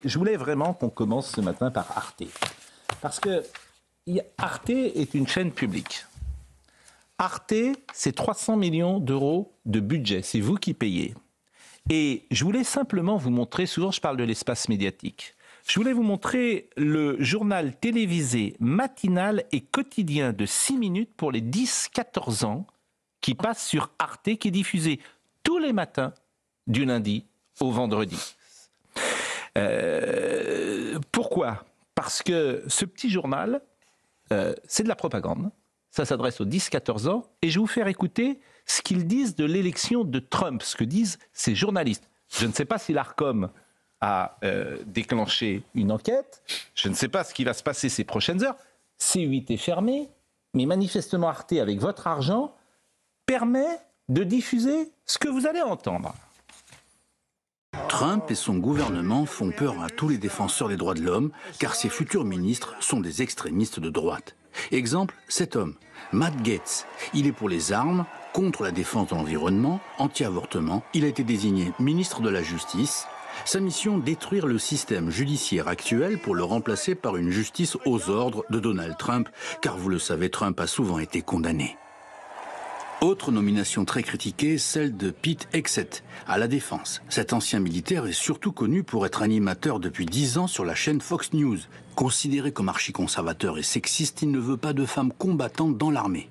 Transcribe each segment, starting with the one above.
Je voulais vraiment qu'on commence ce matin par Arte. Parce que Arte est une chaîne publique. Arte, c'est 300 millions d'euros de budget. C'est vous qui payez. Et je voulais simplement vous montrer, souvent je parle de l'espace médiatique, je voulais vous montrer le journal télévisé matinal et quotidien de 6 minutes pour les 10-14 ans qui passe sur Arte, qui est diffusé tous les matins du lundi au vendredi. Pourquoi ? Parce que ce petit journal, c'est de la propagande. Ça s'adresse aux 10-14 ans. Et je vais vous faire écouter ce qu'ils disent de l'élection de Trump, ce que disent ces journalistes. Je ne sais pas si l'Arcom a déclenché une enquête. Je ne sais pas ce qui va se passer ces prochaines heures. C8 est fermé. Mais manifestement, Arte, avec votre argent, permet de diffuser ce que vous allez entendre. Trump et son gouvernement font peur à tous les défenseurs des droits de l'homme, car ses futurs ministres sont des extrémistes de droite. Exemple, cet homme, Matt Gaetz. Il est pour les armes, contre la défense de l'environnement, anti-avortement. Il a été désigné ministre de la Justice. Sa mission, détruire le système judiciaire actuel pour le remplacer par une justice aux ordres de Donald Trump, car vous le savez, Trump a souvent été condamné. Autre nomination très critiquée, celle de Pete Hegseth, à la Défense. Cet ancien militaire est surtout connu pour être animateur depuis 10 ans sur la chaîne Fox News. Considéré comme archi-conservateur et sexiste, il ne veut pas de femmes combattantes dans l'armée.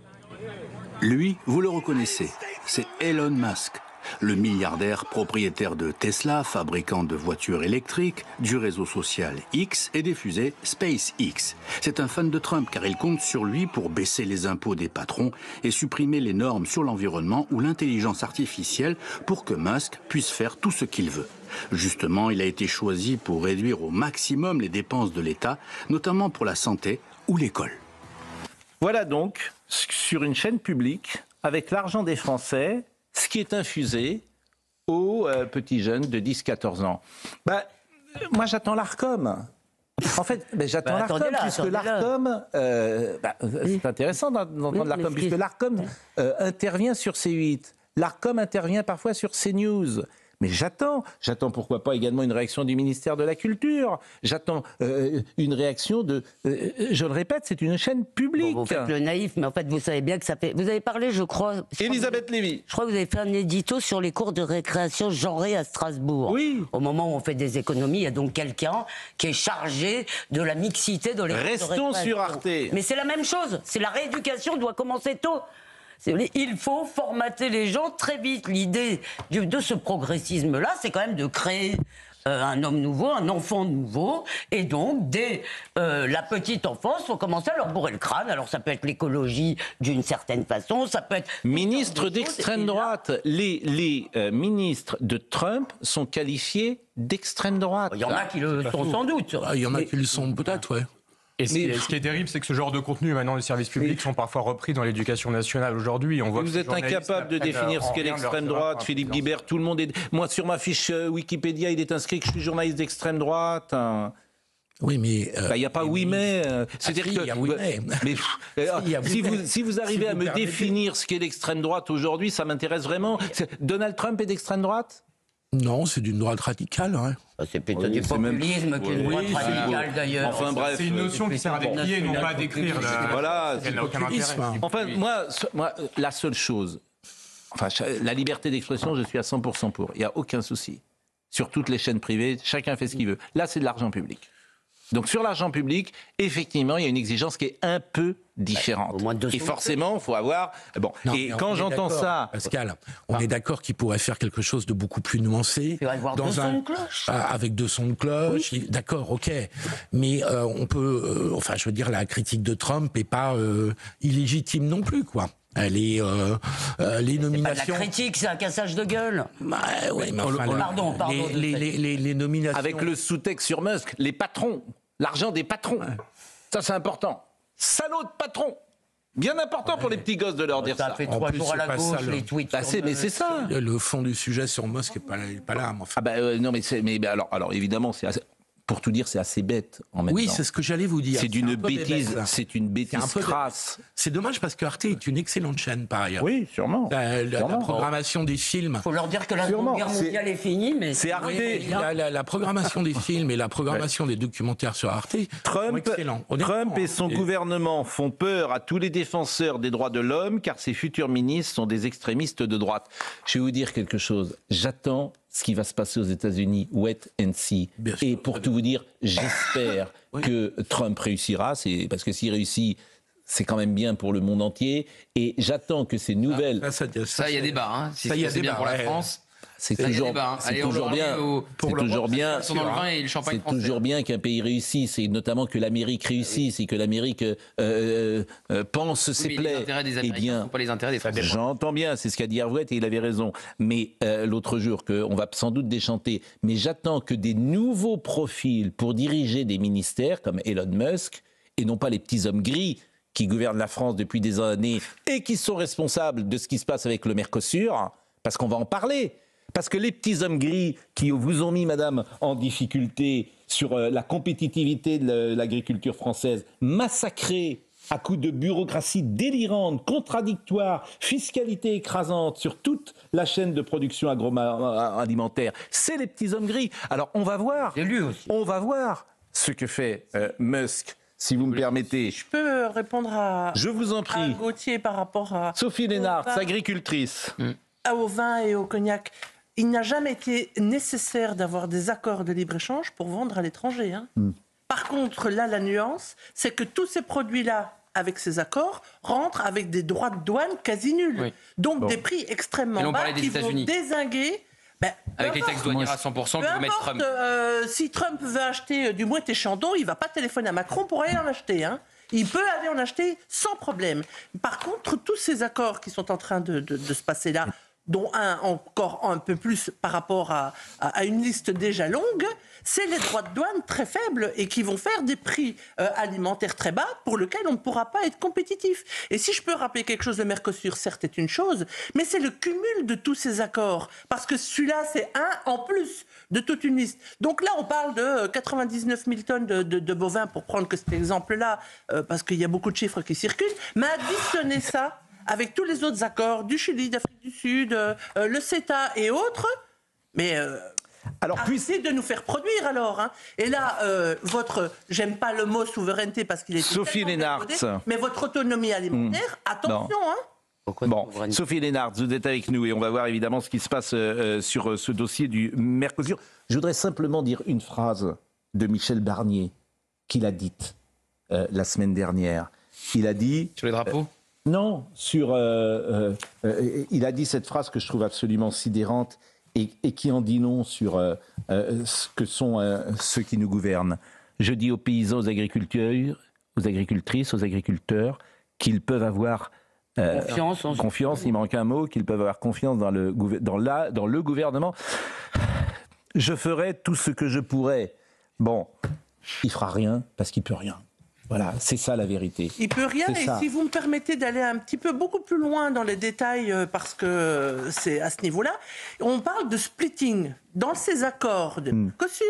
Lui, vous le reconnaissez, c'est Elon Musk, le milliardaire propriétaire de Tesla, fabricant de voitures électriques, du réseau social X et des fusées SpaceX. C'est un fan de Trump car il compte sur lui pour baisser les impôts des patrons et supprimer les normes sur l'environnement ou l'intelligence artificielle pour que Musk puisse faire tout ce qu'il veut. Justement, il a été choisi pour réduire au maximum les dépenses de l'État, notamment pour la santé ou l'école. Voilà donc, sur une chaîne publique, avec l'argent des Français, ce qui est infusé aux petits jeunes de 10-14 ans. Moi, j'attends l'Arcom. En fait, j'attends l'Arcom, puisque l'Arcom... c'est intéressant d'entendre l'Arcom, puisque l'Arcom intervient sur C8. L'Arcom intervient parfois sur CNews. Mais j'attends pourquoi pas également une réaction du ministère de la Culture. J'attends une réaction de... je le répète, c'est une chaîne publique. Bon, vous faites le naïf, mais en fait, vous savez bien que ça fait... Vous avez parlé, je crois... Elisabeth Lévy. Je crois que vous avez fait un édito sur les cours de récréation genrée à Strasbourg. Oui. Au moment où on fait des économies, il y a donc quelqu'un qui est chargé de la mixité dans les cours de récréation. Restons sur Arte. Mais c'est la même chose. C'est la rééducation doit commencer tôt. Il faut formater les gens très vite. L'idée de ce progressisme-là, c'est quand même de créer un homme nouveau, un enfant nouveau. Et donc, dès la petite enfance, il faut commencer à leur bourrer le crâne. Alors, ça peut être l'écologie d'une certaine façon, ça peut être... Ministre d'extrême droite. Les ministres de Trump sont qualifiés d'extrême droite. Il y en a qui le sont sans doute. Il y en a qui le sont peut-être, ouais. Et ce qui est terrible, c'est que ce genre de contenu, maintenant, les services publics sont parfois repris dans l'éducation nationale aujourd'hui. On voit vous êtes incapable de définir ce qu'est l'extrême droite, Philippe Guibert. Tout le monde est... Moi, sur ma fiche Wikipédia, il est inscrit que je suis journaliste d'extrême droite. Oui, mais... Il n'y a pas oui, mais... C'est-à-dire que... Il y a oui, mais... Si vous arrivez à me définir ce qu'est l'extrême droite aujourd'hui, ça m'intéresse vraiment. Donald Trump est d'extrême droite ? Non, c'est d'une droite radicale, ouais. C'est plutôt du populisme qu'une droite radicale, d'ailleurs. Enfin bref, c'est une notion qui sert à décrire, non pas à décrire. Voilà, elle n'a aucun intérêt. Enfin, moi, la seule chose, la liberté d'expression, je suis à 100% pour. Il n'y a aucun souci. Sur toutes les chaînes privées, chacun fait ce qu'il veut. Là, c'est de l'argent public. Donc sur l'argent public, effectivement, il y a une exigence qui est un peu différente. Et forcément, il faut avoir... Bon. Non, et quand j'entends ça... Pascal, on est d'accord qu'il pourrait faire quelque chose de beaucoup plus nuancé. Il va y avoir deux sons de cloche. Avec deux sons de cloche. Oui. D'accord, ok. Mais on peut... je veux dire, la critique de Trump n'est pas illégitime non plus, quoi. Elle est les nominations. C'est pas de la critique, c'est un cassage de gueule. Ouais, mais pardon. Les nominations. Avec le sous-texte sur Musk, les patrons, l'argent des patrons. Ouais. Ça, c'est important. Salaud de patron. Bien important pour les petits gosses de leur dire ça. Ça fait 3 jours à la gauche, les tweets. Mais c'est ça. Le fond du sujet sur Musk n'est pas là. Enfin. Non, mais alors évidemment, c'est assez... pour tout dire, c'est assez bête en même Oui, temps. c'est ce que j'allais vous dire. C'est d'une un peu bêtise, bébête. c'est une bêtise un peu crasse. C'est dommage parce que Arte est une excellente chaîne par ailleurs. Oui, sûrement. La Sûrement. programmation des films. Il faut leur dire que la Sûrement, Seconde Guerre c'est- mondiale est finie, mais c'est Arte. Oui, la programmation des films et la programmation des documentaires sur Arte sont Trump, excellents. Honnêtement, Trump et son gouvernement font peur à tous les défenseurs des droits de l'homme car ses futurs ministres sont des extrémistes de droite. Je vais vous dire quelque chose. J'attends ce qui va se passer aux États-Unis, wait and see. Bien sûr. Et pour tout vous dire, j'espère que Trump réussira, parce que s'il réussit, c'est quand même bien pour le monde entier. Et j'attends que ces nouvelles... Ça, il y a débat. Hein. Si Ça, il y a c'est bien débat, pour la ouais. France. C'est Ça, il y a toujours, débat, hein. c'est Allez, on toujours leur bien. dit au- C'est toujours bien. Ils sont dans le vin et le champagne C'est français. toujours bien qu'un pays réussisse, et notamment que l'Amérique réussisse, et que l'Amérique pense ses Oui, mais les plaies. intérêts des Eh Américains ne bien, sont pas les intérêts des Français. j'entends bien, c'est ce qu'a dit Hervouet et il avait raison. Mais l'autre jour, on va sans doute déchanter, mais j'attends que des nouveaux profils pour diriger des ministères comme Elon Musk, et non pas les petits hommes gris qui gouvernent la France depuis des années et qui sont responsables de ce qui se passe avec le Mercosur, parce qu'on va en parler. Parce que les petits hommes gris qui vous ont mis, madame, en difficulté sur la compétitivité de l'agriculture française, massacrée à coups de bureaucratie délirante, contradictoire, fiscalité écrasante sur toute la chaîne de production agroalimentaire, c'est les petits hommes gris. Alors on va voir, J'ai lu aussi. on va voir ce que fait Musk, si vous me permettez. Je peux répondre à, Je vous en à prie. Gauthier par rapport à, Sophie Lénard, au vin- agricultrice. au vin et au cognac. Il n'a jamais été nécessaire d'avoir des accords de libre-échange pour vendre à l'étranger. Hein. Par contre, là, la nuance, c'est que tous ces produits-là, avec ces accords, rentrent avec des droits de douane quasi nuls. Oui. Donc des prix Et extrêmement on bas parlait des qui vont États-Unis. dézinguer. Ben, Avec les peu taxes importe. douanières à 100% Peu que veut mettre importe, Trump. si Trump veut acheter du Moët et Chandon, il ne va pas téléphoner à Macron pour aller en acheter. Hein. Il peut aller en acheter sans problème. Par contre, tous ces accords qui sont en train de se passer là, dont un encore un peu plus par rapport à une liste déjà longue, c'est les droits de douane très faibles et qui vont faire des prix alimentaires très bas pour lesquels on ne pourra pas être compétitif. Et si je peux rappeler quelque chose, le Mercosur, certes, est une chose, mais c'est le cumul de tous ces accords. Parce que celui-là, c'est un en plus de toute une liste. Donc là, on parle de 99 000 tonnes de bovins, pour prendre que cet exemple-là, parce qu'il y a beaucoup de chiffres qui circulent, mais additionner ça avec tous les autres accords du Chili, d'Afrique du Sud, le CETA et autres, mais Alors, arrêtez de nous faire produire alors. Hein. Et là, j'aime pas le mot souveraineté parce qu'il est Sophie tellement Lénard. galvaudé, mais votre autonomie alimentaire, attention. Hein. Pourquoi de Bon, souveraineté Sophie Lénard, vous êtes avec nous et on va voir évidemment ce qui se passe sur ce dossier du Mercosur. Je voudrais simplement dire une phrase de Michel Barnier qu'il a dite la semaine dernière. Il a dit... Sur les drapeaux Non, il a dit cette phrase que je trouve absolument sidérante et qui en dit long sur ce que sont ceux qui nous gouvernent. Je dis aux paysans, aux agriculteurs, aux agricultrices, aux agriculteurs qu'ils peuvent avoir confiance, il manque un mot, qu'ils peuvent avoir confiance dans le gouvernement. Je ferai tout ce que je pourrai. Bon, il fera rien parce qu'il peut rien. Voilà, c'est ça la vérité. Il peut rien, C'est et ça. si vous me permettez d'aller un petit peu beaucoup plus loin dans les détails, parce que c'est à ce niveau-là, on parle de splitting. Dans ces accords de Mercosur,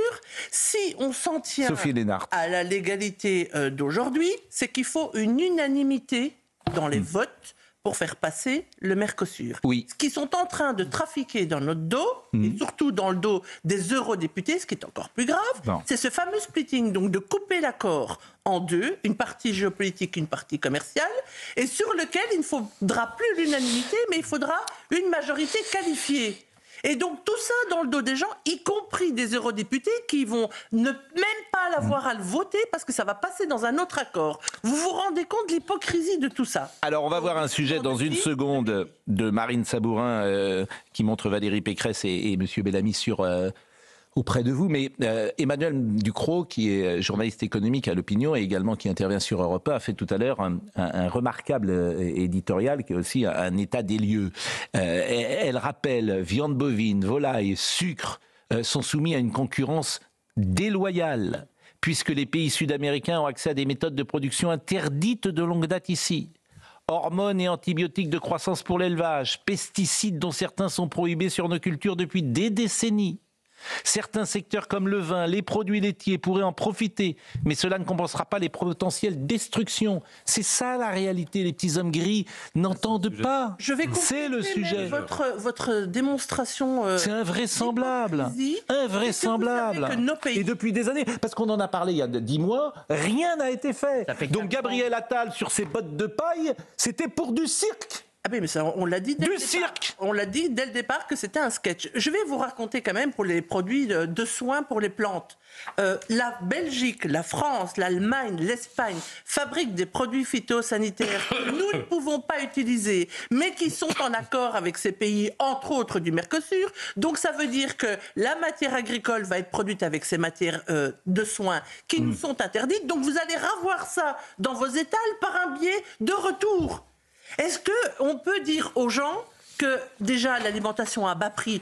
si on s'en tient Sophie Lénard. à la légalité d'aujourd'hui, c'est qu'il faut une unanimité dans les votes pour faire passer le Mercosur. Oui. Ce qu'ils sont en train de trafiquer dans notre dos, et surtout dans le dos des eurodéputés, ce qui est encore plus grave, Non. c'est ce fameux splitting, donc de couper l'accord en deux, une partie géopolitique, une partie commerciale, et sur lequel il ne faudra plus l'unanimité, mais il faudra une majorité qualifiée. Et donc tout ça dans le dos des gens, y compris des eurodéputés qui vont ne même pas l'avoir à le voter parce que ça va passer dans un autre accord. Vous vous rendez compte de l'hypocrisie de tout ça? Alors, on va voir un sujet dans une seconde de Marine Sabourin qui montre Valérie Pécresse et M. Bellamy auprès de vous. Mais Emmanuel Ducrot, qui est journaliste économique à l'Opinion et également qui intervient sur Europe 1, a fait tout à l'heure un remarquable éditorial qui est aussi un état des lieux. Elle rappelle, viande bovine, volaille, sucre sont soumis à une concurrence déloyale, puisque les pays sud-américains ont accès à des méthodes de production interdites de longue date ici. Hormones et antibiotiques de croissance pour l'élevage, pesticides dont certains sont prohibés sur nos cultures depuis des décennies. Certains secteurs comme le vin, les produits laitiers pourraient en profiter, mais cela ne compensera pas les potentielles destructions. C'est ça la réalité, les petits hommes gris n'entendent pas. Je vais C'est le compléter, sujet. mais votre démonstration. C'est invraisemblable. d'hypocrisie. Invraisemblable. Est-ce que vous savez que nos pays- Et depuis des années, parce qu'on en a parlé il y a 10 mois, rien n'a été fait. Ça fait Donc 4 Gabriel Attal, sur ses bottes de paille, c'était pour du cirque. Ah oui, mais ça, on l'a dit dès Du le départ. cirque. On l'a dit dès le départ que c'était un sketch. Je vais vous raconter quand même pour les produits de soins pour les plantes. La Belgique, la France, l'Allemagne, l'Espagne fabriquent des produits phytosanitaires que nous ne pouvons pas utiliser, mais qui sont en accord avec ces pays, entre autres du Mercosur. Donc ça veut dire que la matière agricole va être produite avec ces matières de soins qui nous sont interdites. Donc vous allez revoir ça dans vos étals par un biais de retour. Est-ce qu'on peut dire aux gens que déjà l'alimentation à bas prix,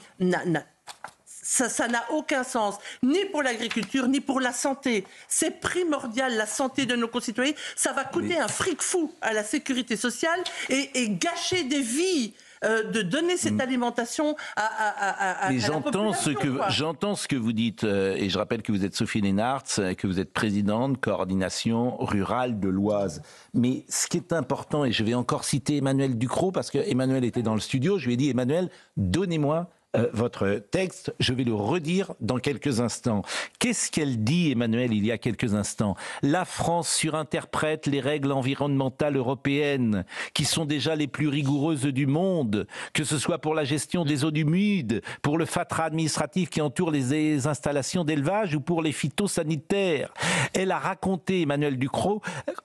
ça n'a aucun sens, ni pour l'agriculture, ni pour la santé. C'est primordial, la santé de nos concitoyens. Ça va coûter un fric fou à la sécurité sociale et gâcher des vies. De donner cette alimentation à Mais la population, quoi. j'entends ce que vous dites, et je rappelle que vous êtes Sophie Lénartz, que vous êtes présidente coordination rurale de l'Oise. Mais ce qui est important, et je vais encore citer Emmanuel Ducrot, parce que Emmanuel était dans le studio, je lui ai dit, Emmanuel, donnez-moi votre texte, je vais le redire dans quelques instants. Qu'est-ce qu'elle dit, Emmanuel, il y a quelques instants? La France surinterprète les règles environnementales européennes, qui sont déjà les plus rigoureuses du monde, que ce soit pour la gestion des eaux humides, pour le fatras administratif qui entoure les installations d'élevage ou pour les phytosanitaires. Elle a raconté, Emmanuel Ducrot,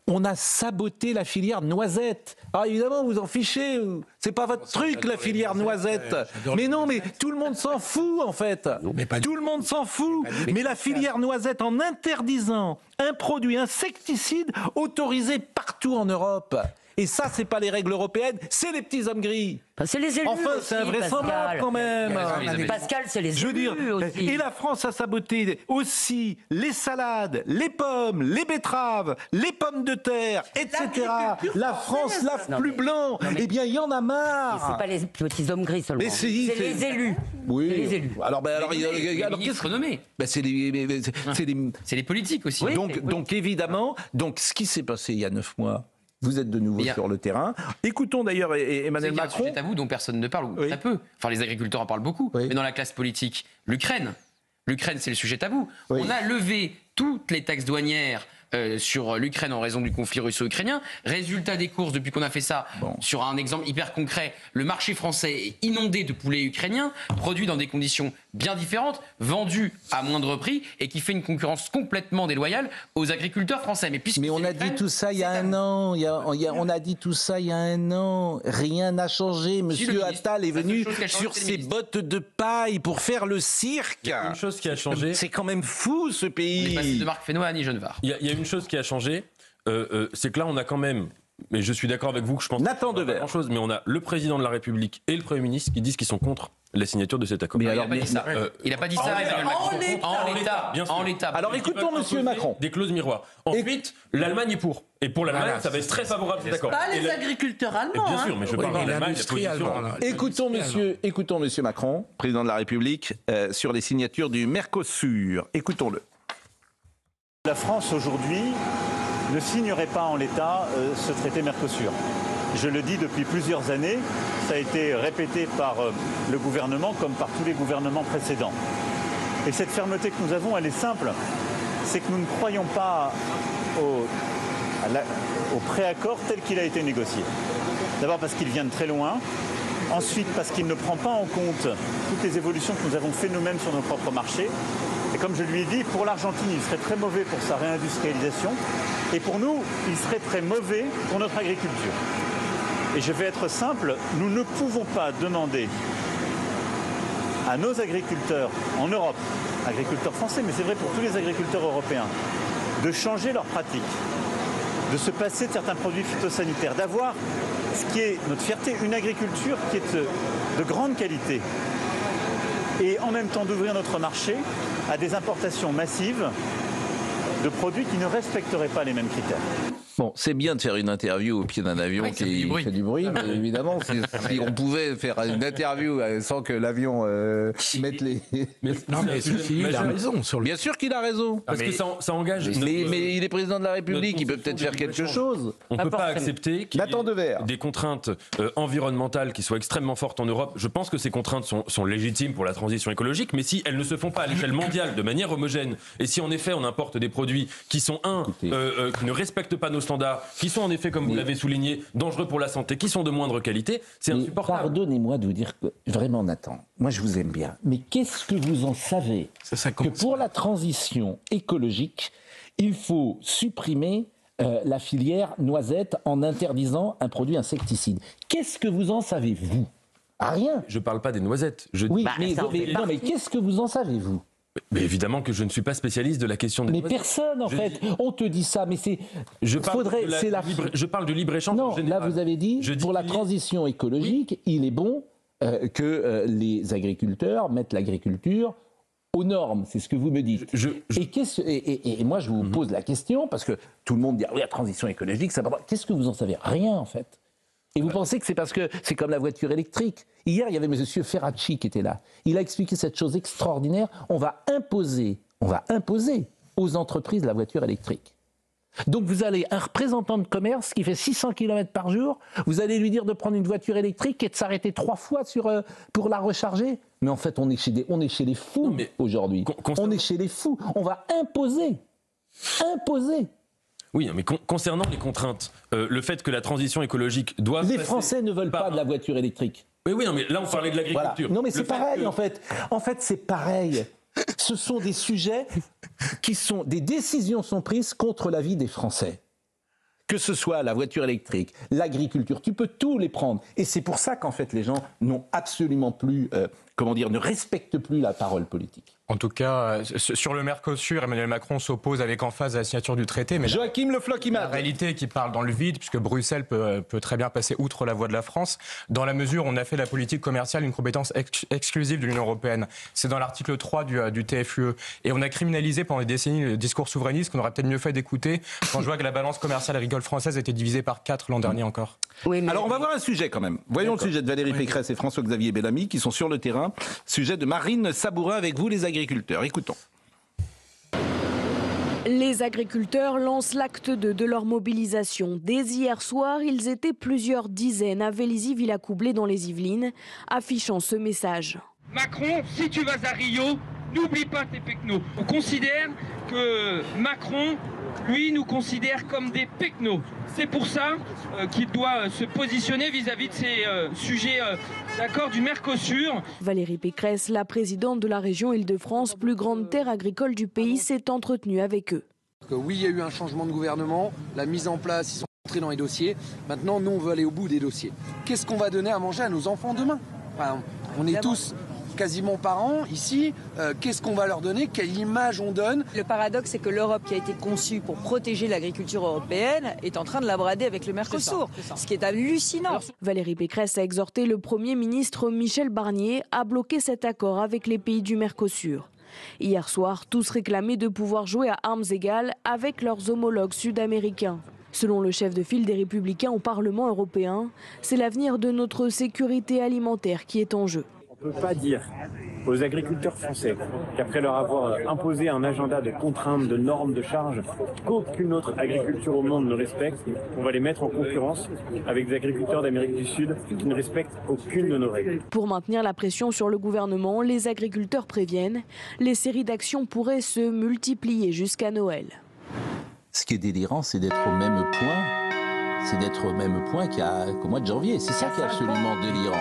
on a saboté la filière noisette. Ah, évidemment, vous en fichez. C'est pas votre truc, la filière noisette. Mais non, mais tout le monde s'en fout, en fait. Tout le monde s'en fout. Mais la filière noisette, en interdisant un produit insecticide autorisé partout en Europe. Et ça, c'est pas les règles européennes, c'est les petits hommes gris. C'est les élus. Enfin, aussi, c'est invraisemblable Pascal. quand même. Pascal, c'est les Je veux élus dire, aussi. et la France a saboté aussi les salades, les pommes, les betteraves, les pommes de terre, etc. L'agriculture La France française. lave plus blanc. Eh bien, il y en a C'est marre. pas les petits hommes gris seulement. Mais si, c'est les élus. Oui. C'est les élus. Alors, Les alors ministres nommés. c'est des C'est les politiques aussi. Oui. donc évidemment, ce qui s'est passé il y a 9 mois, vous êtes de nouveau Il y a- sur le terrain. Écoutons d'ailleurs Emmanuel Il y a un Macron. sujet tabou dont personne ne parle, ou Oui. très peu. Enfin, les agriculteurs en parlent beaucoup, Oui. mais dans la classe politique, l'Ukraine, c'est le sujet tabou. Oui. On a levé toutes les taxes douanières sur l'Ukraine en raison du conflit russo-ukrainien. Résultat des courses, depuis qu'on a fait ça, sur un exemple hyper concret, le marché français est inondé de poulets ukrainiens, produits dans des conditions bien différentes, vendus à moindre prix, et qui fait une concurrence complètement déloyale aux agriculteurs français. Mais on a dit tout ça il y a un an. On a dit tout ça il y a un an. Rien n'a changé. Monsieur ministre, Attal est la seule venu chose qui a changé, sur c'est le ses ministre. bottes de paille pour faire le cirque. Une chose qui a changé. C'est quand même fou ce On est passé pays. de Marc Fesneau à Annie Genevard. Il y a une chose qui a changé, c'est que là, on a quand même, mais je suis d'accord avec vous que je pense Nathan pas Devers. grand-chose, mais on a le président de la République et le Premier ministre qui disent qu'ils sont contre la signature de cet accord. Mais Il alors, n'a pas dit ça. Il n'a pas dit ça, Emmanuel Macron. bien sûr. En l'état. Alors écoutons Monsieur Macron. Des clauses miroirs. Ensuite, l'Allemagne est pour. Et pour l'Allemagne, Voilà, ça va être très favorable cet accord. Pas Et les agriculteurs et allemands. bien hein. sûr, mais je Oui, parle mais de l'Allemagne, la l'industrie position. allemande. Écoutons Monsieur Macron, président de la République, sur les signatures du Mercosur. Écoutons-le. La France aujourd'hui ne signerait pas en l'état ce traité Mercosur. Je le dis depuis plusieurs années, ça a été répété par le gouvernement comme par tous les gouvernements précédents. Et cette fermeté que nous avons, elle est simple, c'est que nous ne croyons pas au préaccord tel qu'il a été négocié. D'abord parce qu'il vient de très loin, ensuite parce qu'il ne prend pas en compte toutes les évolutions que nous avons fait nous-mêmes sur nos propres marchés. Et comme je lui ai dit, pour l'Argentine, il serait très mauvais pour sa réindustrialisation. Et pour nous, il serait très mauvais pour notre agriculture. Et je vais être simple, nous ne pouvons pas demander à nos agriculteurs en Europe, agriculteurs français, mais c'est vrai pour tous les agriculteurs européens, de changer leurs pratiques, de se passer de certains produits phytosanitaires, d'avoir ce qui est notre fierté, une agriculture qui est de grande qualité. Et en même temps d'ouvrir notre marché à des importations massives de produits qui ne respecteraient pas les mêmes critères. Bon, c'est bien de faire une interview au pied d'un avion Ouais, qui fait du bruit, mais évidemment, si on pouvait faire une interview sans que l'avion mette les... Non, mais ceci, il a raison sur le... Bien sûr qu'il a raison. Parce que ça engage. Mais il est président de la République, il peut peut-être faire quelque chose. On ne peut pas accepter qu'il y Nathan Dever. ait des contraintes environnementales qui soient extrêmement fortes en Europe. Je pense que ces contraintes sont légitimes pour la transition écologique, mais si elles ne se font pas à l'échelle mondiale de manière homogène, et si en effet on importe des produits qui sont qui ne respectent pas nos standards, qui sont en effet, comme vous l'avez souligné, dangereux pour la santé, qui sont de moindre qualité, c'est insupportable. Pardonnez-moi de vous dire que, vraiment Nathan, moi je vous aime bien, mais qu'est-ce que vous en savez que pour la transition écologique, il faut supprimer la filière noisette en interdisant un produit insecticide? Qu'est-ce que vous en savez, vous? Rien. Je ne parle pas des noisettes. Oui, mais qu'est-ce que vous en savez, vous? Mais évidemment que je ne suis pas spécialiste de la question des noisettes. Personne, en fait. On te dit ça, mais c'est... Je parle du libre-écéchange en général. Là, vous avez dit, pour la transition écologique, il est bon que les agriculteurs mettent l'agriculture aux normes. C'est ce que vous me dites. Et moi, je vous pose la question, parce que tout le monde dit, oui, la transition écologique, ça va pas. Qu'est-ce que vous en savez? Rien, en fait. Et vous pensez que c'est parce que c'est comme la voiture électrique? Hier, il y avait M. Ferracci qui était là. Il a expliqué cette chose extraordinaire. On va imposer aux entreprises la voiture électrique. Donc vous allez, un représentant de commerce qui fait 600 km par jour, vous allez lui dire de prendre une voiture électrique et de s'arrêter 3 fois pour la recharger. Mais en fait, on est chez les fous aujourd'hui. On est chez les fous. On va imposer. Oui, mais concernant les contraintes, le fait que la transition écologique doit... Les Français ne veulent pas de la voiture électrique. Oui, non, mais là, on parlait de l'agriculture. Voilà. Non, mais c'est pareil, en fait. En fait, c'est pareil. Ce sont des sujets des décisions sont prises contre la vie des Français. Que ce soit la voiture électrique, l'agriculture, tu peux tous les prendre. Et c'est pour ça qu'en fait, les gens n'ont absolument plus, ne respectent plus la parole politique. En tout cas, sur le Mercosur, Emmanuel Macron s'oppose avec emphase à la signature du traité. Mais Joachim Le Floch-Imad. La réalité qui parle dans le vide, puisque Bruxelles peut très bien passer outre la voix de la France, dans la mesure où on a fait de la politique commerciale une compétence exclusive de l'Union européenne. C'est dans l'article 3 du TFUE. Et on a criminalisé pendant des décennies le discours souverainiste qu'on aurait peut-être mieux fait d'écouter quand je vois que la balance commerciale agricole française a été divisée par 4 l'an dernier encore. Oui, mais... Alors on va voir un sujet quand même. Voyons le sujet de Valérie Pécresse et François-Xavier Bellamy qui sont sur le terrain. Sujet de Marine Sabourin avec vous les agriculteurs. Écoutons. Les agriculteurs lancent l'acte 2 de leur mobilisation. Dès hier soir, ils étaient plusieurs dizaines à Vélizy-Villacoublay dans les Yvelines, affichant ce message. Macron, si tu vas à Rio, n'oublie pas tes pecnos. On considère que Macron, lui, nous considère comme des pecnos. C'est pour ça qu'il doit se positionner vis-à-vis de ces sujets d'accord du Mercosur. Valérie Pécresse, la présidente de la région Île-de-France, plus grande terre agricole du pays, s'est entretenue avec eux. Oui, il y a eu un changement de gouvernement, la mise en place, ils sont entrés dans les dossiers. Maintenant, nous, on veut aller au bout des dossiers. Qu'est-ce qu'on va donner à manger à nos enfants demain? Enfin, on est tous quasiment parents ici, qu'est-ce qu'on va leur donner? Quelle image on donne? Le paradoxe, c'est que l'Europe, qui a été conçue pour protéger l'agriculture européenne, est en train de la brader avec le Mercosur, ce qui est hallucinant. Valérie Pécresse a exhorté le Premier ministre Michel Barnier à bloquer cet accord avec les pays du Mercosur. Hier soir, tous réclamaient de pouvoir jouer à armes égales avec leurs homologues sud-américains. Selon le chef de file des Républicains au Parlement européen, c'est l'avenir de notre sécurité alimentaire qui est en jeu. On ne peut pas dire aux agriculteurs français qu'après leur avoir imposé un agenda de contraintes, de normes, de charges qu'aucune autre agriculture au monde ne respecte, on va les mettre en concurrence avec des agriculteurs d'Amérique du Sud qui ne respectent aucune de nos règles. Pour maintenir la pression sur le gouvernement, les agriculteurs préviennent, les séries d'actions pourraient se multiplier jusqu'à Noël. Ce qui est délirant, c'est d'être au même point, qu'au mois de janvier. C'est ça qui est absolument délirant.